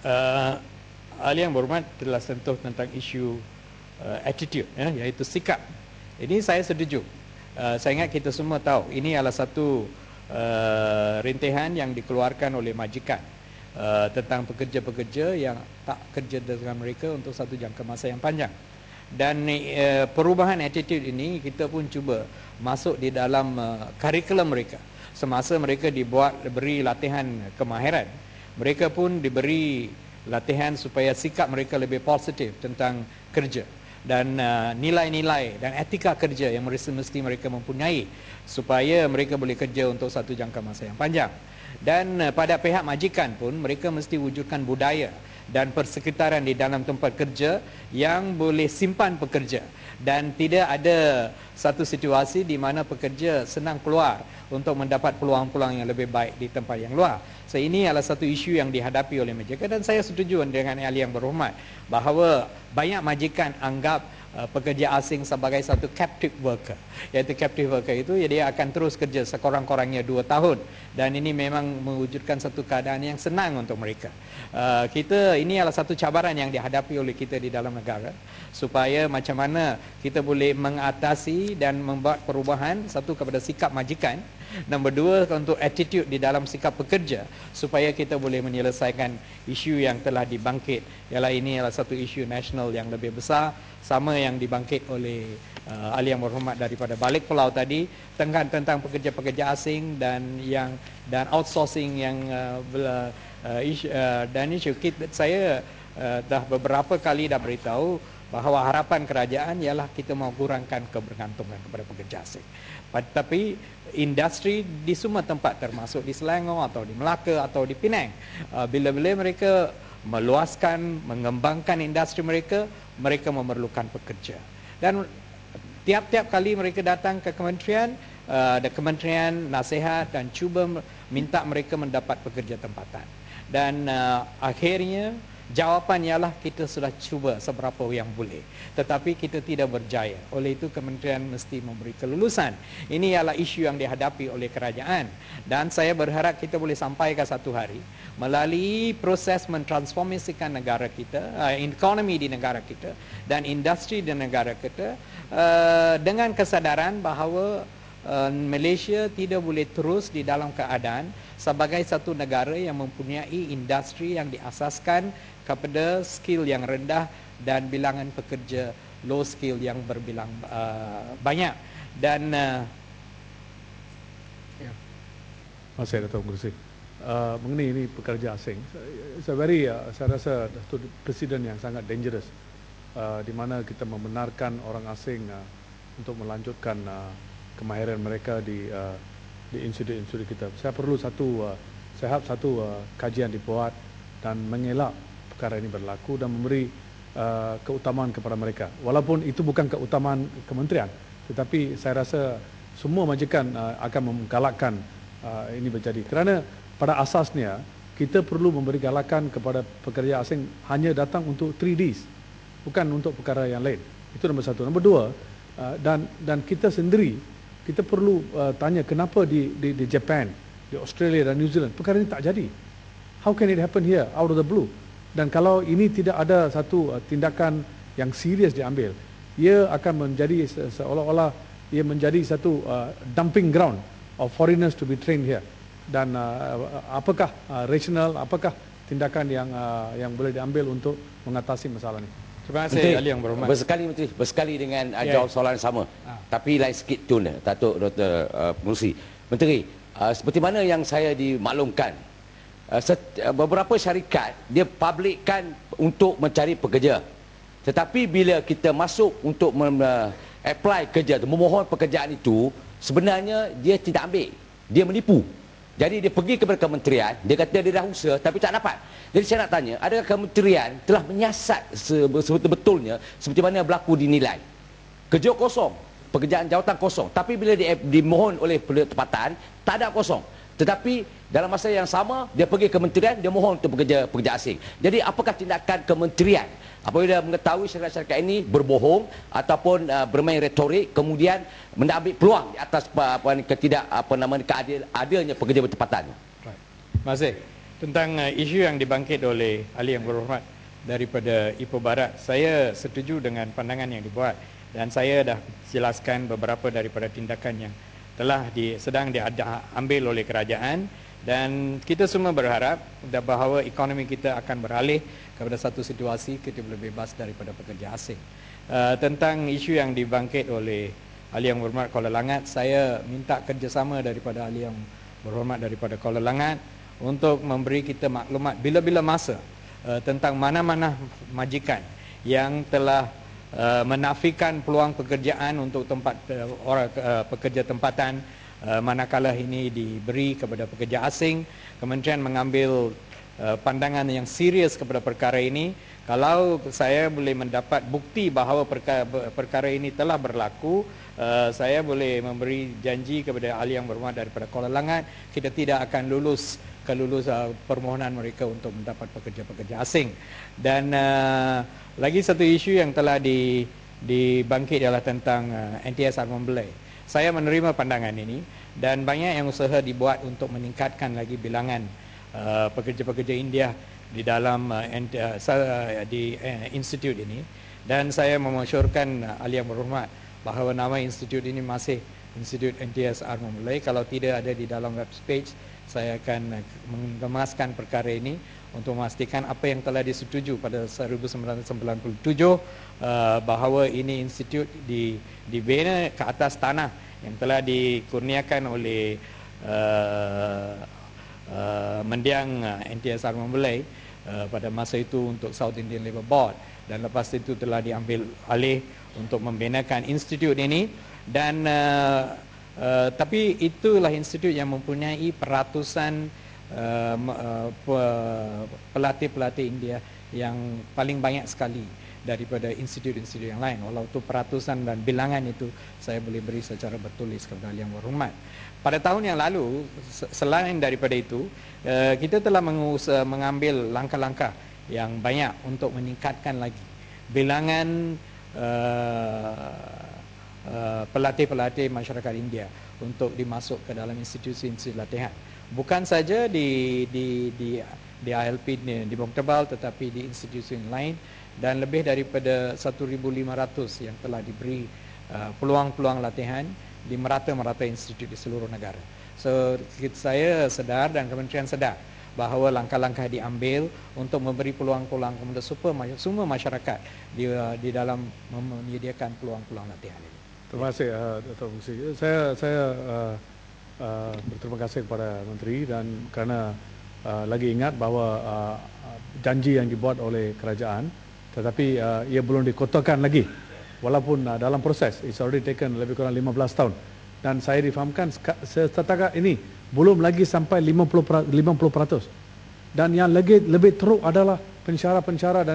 Uh, Ahli yang berhormat telah sentuh tentang isu attitude, iaitu sikap. Ini saya setuju. Saya ingat kita semua tahu ini adalah satu rintihan yang dikeluarkan oleh majikan tentang pekerja-pekerja yang tak kerja dengan mereka untuk satu jangka masa yang panjang. Dan perubahan attitude ini kita pun cuba masuk di dalam kurikulum mereka. Semasa mereka diberi latihan kemahiran, mereka pun diberi latihan supaya sikap mereka lebih positif tentang kerja dan nilai-nilai dan etika kerja yang mesti mereka mempunyai supaya mereka boleh kerja untuk satu jangka masa yang panjang. Dan pada pihak majikan pun mereka mesti wujudkan budaya dan persekitaran di dalam tempat kerja yang boleh simpan pekerja dan tidak ada satu situasi di mana pekerja senang keluar untuk mendapat peluang-peluang yang lebih baik di tempat yang luar. So ini adalah satu isu yang dihadapi oleh majikan dan saya setuju dengan ahli yang berhormat bahawa banyak majikan anggap pekerja asing sebagai satu captive worker. Iaitu captive worker itu dia akan terus kerja sekurang-kurangnya 2 tahun dan ini memang mewujudkan satu keadaan yang senang untuk mereka. Ini adalah satu cabaran yang dihadapi oleh kita di dalam negara supaya macam mana kita boleh mengatasi dan membuat perubahan, satu kepada sikap majikan, nombor 2 untuk attitude di dalam sikap pekerja supaya kita boleh menyelesaikan isu yang telah dibangkit. Ini adalah satu isu nasional yang lebih besar sama yang dibangkit oleh ahli yang berhormat daripada Balik Pulau tadi tentang pekerja-pekerja asing dan outsourcing yang dan isu saya dah beberapa kali dah beritahu bahawa harapan kerajaan ialah kita mau kurangkan kebergantungan kepada pekerja asing. Tapi industri di semua tempat termasuk di Selangor atau di Melaka atau di Penang, bila-bila mereka meluaskan, mengembangkan industri mereka, mereka memerlukan pekerja. Dan tiap-tiap kali mereka datang ke kementerian, ada kementerian nasihat dan cuba minta mereka mendapat pekerja tempatan. Dan akhirnya jawapan ialah kita sudah cuba seberapa yang boleh, tetapi kita tidak berjaya. Oleh itu kementerian mesti memberi kelulusan. Ini ialah isu yang dihadapi oleh kerajaan dan saya berharap kita boleh sampaikan satu hari melalui proses mentransformasikan negara kita, ekonomi di negara kita dan industri di negara kita dengan kesadaran bahawa Malaysia tidak boleh terus di dalam keadaan sebagai satu negara yang mempunyai industri yang diasaskan kepada skill yang rendah dan bilangan pekerja low skill yang berbilang banyak. Dan Masih Dato' Mengerusi. Mengenai ini pekerja asing, saya rasa Dato' Presiden yang sangat dangerous di mana kita membenarkan orang asing untuk melanjutkan kemahiran mereka di institusi kita. Saya perlu satu kajian dibuat dan mengelak perkara ini berlaku dan memberi keutamaan kepada mereka. Walaupun itu bukan keutamaan kementerian, tetapi saya rasa semua majikan akan menggalakkan ini berjadi. Kerana pada asasnya kita perlu memberi galakan kepada pekerja asing hanya datang untuk 3Ds, bukan untuk perkara yang lain. Itu nombor 1. Nombor 2, dan kita sendiri kita perlu tanya kenapa di Japan, di Australia dan New Zealand perkara ini tak jadi. How can it happen here out of the blue? Dan kalau ini tidak ada satu tindakan yang serius diambil, ia akan menjadi seolah-olah ia menjadi satu dumping ground of foreigners to be trained here. Dan apakah rasional, apakah tindakan yang boleh diambil untuk mengatasi masalah ini? Terima kasih ahli yang berhormat. Bersekali dengan jawab soalan sama. Tapi lain sikit tune, Datuk Dr. Mengerusi. Menteri, seperti mana yang saya dimaklumkan, beberapa syarikat dia publikkan untuk mencari pekerja. Tetapi bila kita masuk untuk apply kerja, memohon pekerjaan itu, sebenarnya dia tidak ambil. Dia menipu. Jadi dia pergi kepada kementerian, dia kata dia dah usaha tapi tak dapat. Jadi saya nak tanya, adakah kementerian telah menyiasat sebetul-betulnya seperti mana berlaku dinilai? Kerja kosong, pekerjaan jawatan kosong, tapi bila dimohon oleh tempatan, tak ada kosong. Tetapi dalam masa yang sama, dia pergi kementerian, dia mohon untuk pekerja asing. Jadi apakah tindakan kementerian apabila mengetahui syarikat-syarikat ini berbohong ataupun bermain retorik, kemudian mengambil peluang di atas adanya pekerja bertepatan? Terima kasih. Tentang isu yang dibangkit oleh ahli yang berhormat daripada Ipoh Barat, saya setuju dengan pandangan yang dibuat dan saya dah jelaskan beberapa daripada tindakan yang telah sedang diambil oleh kerajaan, dan kita semua berharap bahawa ekonomi kita akan beralih kepada satu situasi kita boleh bebas daripada pekerja asing. Tentang isu yang dibangkit oleh ahli yang berhormat Kuala Langat, saya minta kerjasama daripada ahli yang berhormat daripada Kuala Langat untuk memberi kita maklumat bila-bila masa tentang mana-mana majikan yang telah menafikan peluang pekerjaan untuk tempat orang pekerja tempatan manakala ini diberi kepada pekerja asing. Kementerian mengambil pandangan yang serius kepada perkara ini. Kalau saya boleh mendapat bukti bahawa perkara ini telah berlaku, saya boleh memberi janji kepada ahli yang berhormat daripada Kuala Langat, kita tidak akan lulus permohonan mereka untuk mendapat pekerja-pekerja asing. Dan lagi satu isu yang telah dibangkit ialah tentang NTS Armon Belay. Saya menerima pandangan ini dan banyak yang usaha dibuat untuk meningkatkan lagi bilangan pekerja-pekerja India di dalam institut ini, dan saya memasyurkan ahli yang berhormat bahawa nama institut ini masih Institut NTS Armon Belay. Kalau tidak ada di dalam web page, saya akan mengemaskan perkara ini untuk memastikan apa yang telah disetujui pada 1997 bahawa ini institut dibina ke atas tanah yang telah dikurniakan oleh mendiang NTS Armon Belay pada masa itu untuk South Indian Labour Board, dan lepas itu telah diambil alih untuk membinakan institut ini. Dan tapi itulah institut yang mempunyai peratusan pelatih-pelatih India yang paling banyak sekali daripada institut-institut yang lain. Walau itu peratusan dan bilangan itu saya boleh beri secara bertulis kepada ahli yang berhormat. Pada tahun yang lalu, selain daripada itu, kita telah mengambil langkah-langkah yang banyak untuk meningkatkan lagi bilangan pelatih-pelatih masyarakat India untuk dimasuk ke dalam institusi-institusi latihan. Bukan saja di ILP di Bongtabal, tetapi di institusi lain, dan lebih daripada 1,500 yang telah diberi peluang-peluang latihan di merata-merata institut di seluruh negara. So saya sedar dan kementerian sedar bahawa langkah-langkah diambil untuk memberi peluang-peluang kepada semua masyarakat di dalam menyediakan peluang-peluang latihan ini. Terima kasih Dr. Fungsi. Saya berterima kasih kepada Menteri, dan kerana lagi ingat bahawa janji yang dibuat oleh kerajaan, tetapi ia belum dikotakan lagi, walaupun dalam proses it's already taken lebih kurang 15 tahun, dan saya difahamkan setakat ini belum lagi sampai 50%, dan yang lebih teruk adalah pensyarah-pensyarah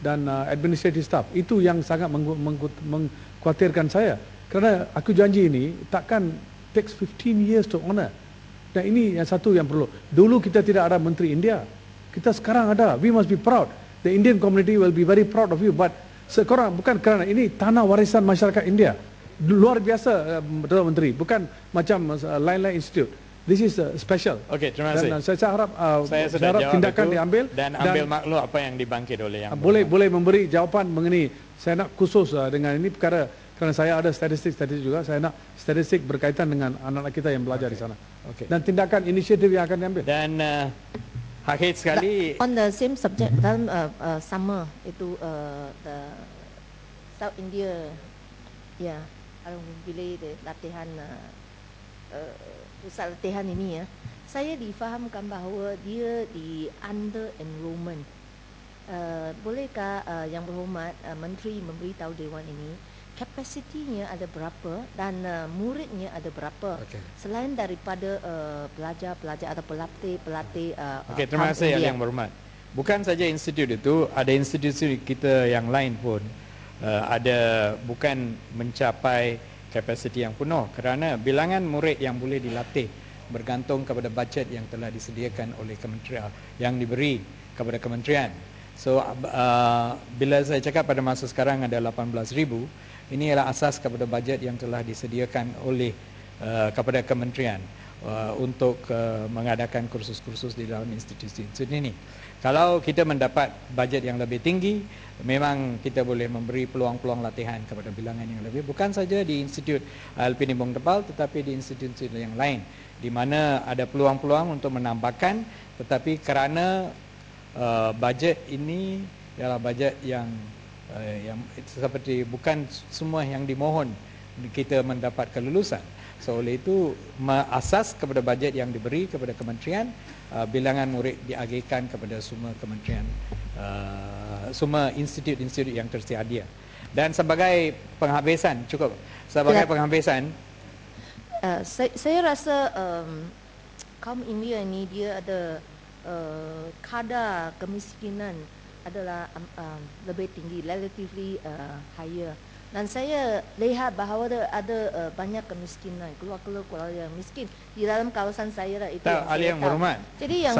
dan administrative staff. Itu yang sangat mengkhawatirkan saya, kerana aku janji ini takkan takes 15 years to honor. Dan ini yang satu yang perlu. Dulu kita tidak ada Menteri India, kita sekarang ada. We must be proud. The Indian community will be very proud of you. But sekarang bukan kerana ini tanah warisan masyarakat India. Luar biasa, Dr. Menteri. Bukan macam lain-lain institut. This is special. Okey, terima kasih. Dan saya harap tindakan itu, diambil dan ambil maklum apa yang dibangkit oleh yang boleh memberi jawapan mengenai. Saya nak khusus dengan ini perkara, kerana saya ada statistik juga. Saya nak statistik berkaitan dengan anak-anak kita yang belajar di sana. Dan tindakan inisiatif yang akan diambil. Dan akhir sekali, on the same subject, dalam summer itu the South India, ya, bila latihan pusat latihan ini, ya, saya difahamkan bahawa dia di under enrollment. Bolehkah yang berhormat Menteri memberitahu Dewan ini kapasitinya ada berapa dan muridnya ada berapa, selain daripada pelajar-pelajar atau pelatih-pelatih. Okey, terima kasih yang berhormat. Bukan saja institut itu, ada institusi kita yang lain pun ada bukan mencapai kapasiti yang penuh, kerana bilangan murid yang boleh dilatih bergantung kepada bajet yang telah disediakan oleh kementerian, yang diberi kepada kementerian. So bila saya cakap pada masa sekarang ada 18,000, ini ialah asas kepada bajet yang telah disediakan oleh kepada kementerian. untuk mengadakan kursus-kursus di dalam institusi ini. Kalau kita mendapat bajet yang lebih tinggi, memang kita boleh memberi peluang-peluang latihan kepada bilangan yang lebih, bukan saja di Institut Alpini Bong Tebal tetapi di institusi yang lain di mana ada peluang-peluang untuk menambahkan, tetapi kerana bajet ini adalah bajet yang seperti bukan semua yang dimohon kita mendapat kelulusan. So oleh itu asas kepada bajet yang diberi kepada kementerian, bilangan murid diagihkan kepada semua kementerian, semua institut-institut yang tersedia. Dan sebagai penghabisan, cukup. Sebagai penghabisan, saya rasa kaum India ini dia ada kadar kemiskinan adalah lebih tinggi, relatively higher. Dan saya lihat bahawa ada banyak kemiskinan, keluarga-keluarga yang miskin di dalam kawasan saya lah, itu yang ahli saya yang tahu. berhormat. Jadi yang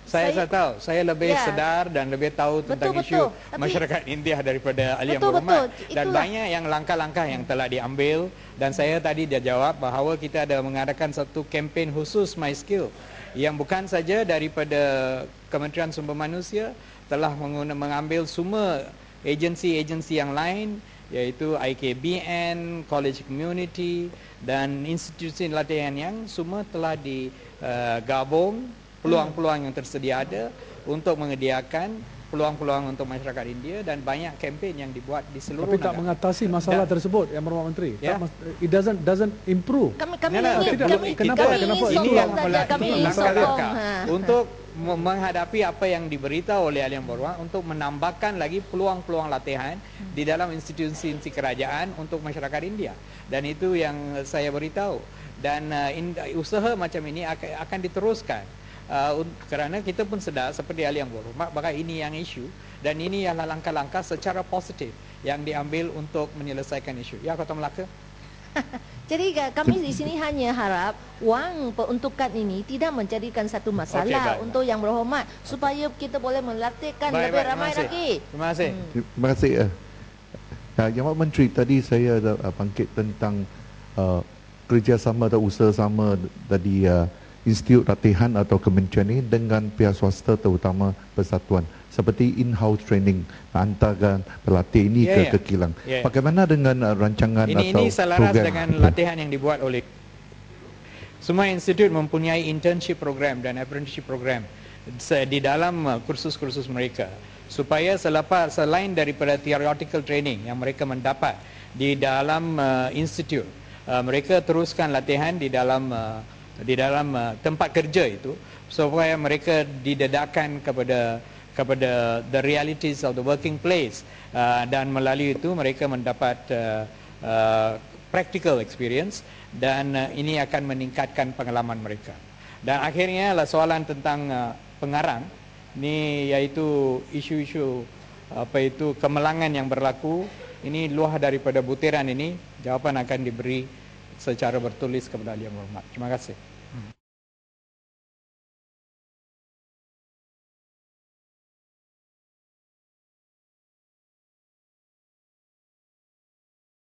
saya tahu, saya lebih sedar dan lebih tahu tentang isu Tapi, masyarakat India daripada ahli yang betul, berhormat. Dan itulah. banyak yang langkah-langkah yang telah diambil, dan saya tadi dia jawab bahawa kita ada mengadakan satu kempen khusus My Skill yang bukan saja daripada Kementerian Sumber Manusia, telah mengambil semua agensi-agensi yang lain, iaitu IKBN, College Community dan institusi latihan yang semua telah digabung peluang-peluang yang tersedia ada untuk menyediakan peluang-peluang untuk masyarakat India, dan banyak kempen yang dibuat di seluruh Tapi tak mengatasi masalah tersebut, Yang Berhormat Menteri. It doesn't improve. Kami Kenapa ini yang kami langkah-langkah untuk menghadapi apa yang diberitahu oleh ahli yang berhormat untuk menambahkan lagi peluang-peluang latihan di dalam institusi kerajaan untuk masyarakat India. Dan itu yang saya beritahu. Dan usaha macam ini akan diteruskan. Kerana kita pun sedar seperti ahli yang berhormat bahwa ini yang isu, dan ini adalah langkah-langkah secara positif yang diambil untuk menyelesaikan isu. Ya, Kota Melaka. Jadi kami di sini hanya harap wang peruntukan ini tidak menjadikan satu masalah untuk Yang Berhormat, supaya kita boleh melatihkan lebih ramai lagi. Terima kasih. Terima kasih. Yang Berhormat Menteri, tadi saya ada bangkit tentang kerjasama atau usaha-sama dari institut latihan atau kementerian ini dengan pihak swasta, terutama persatuan, seperti in-house training antara pelatih ini ke kilang. Bagaimana dengan rancangan atau ini selaras program dengan latihan yang dibuat oleh semua institut, mempunyai internship program dan apprenticeship program di dalam kursus-kursus mereka, supaya selain daripada theoretical training yang mereka mendapat di dalam institut, mereka teruskan latihan di dalam tempat kerja itu, supaya mereka didedahkan kepada the realities of the working place, dan melalui itu mereka mendapat practical experience, dan ini akan meningkatkan pengalaman mereka. Dan akhirnya soalan tentang pengarang ini, iaitu isu-isu kemelangan yang berlaku ini, luar daripada butiran ini, jawapan akan diberi secara bertulis kepada ahli yang berhormat. Terima kasih.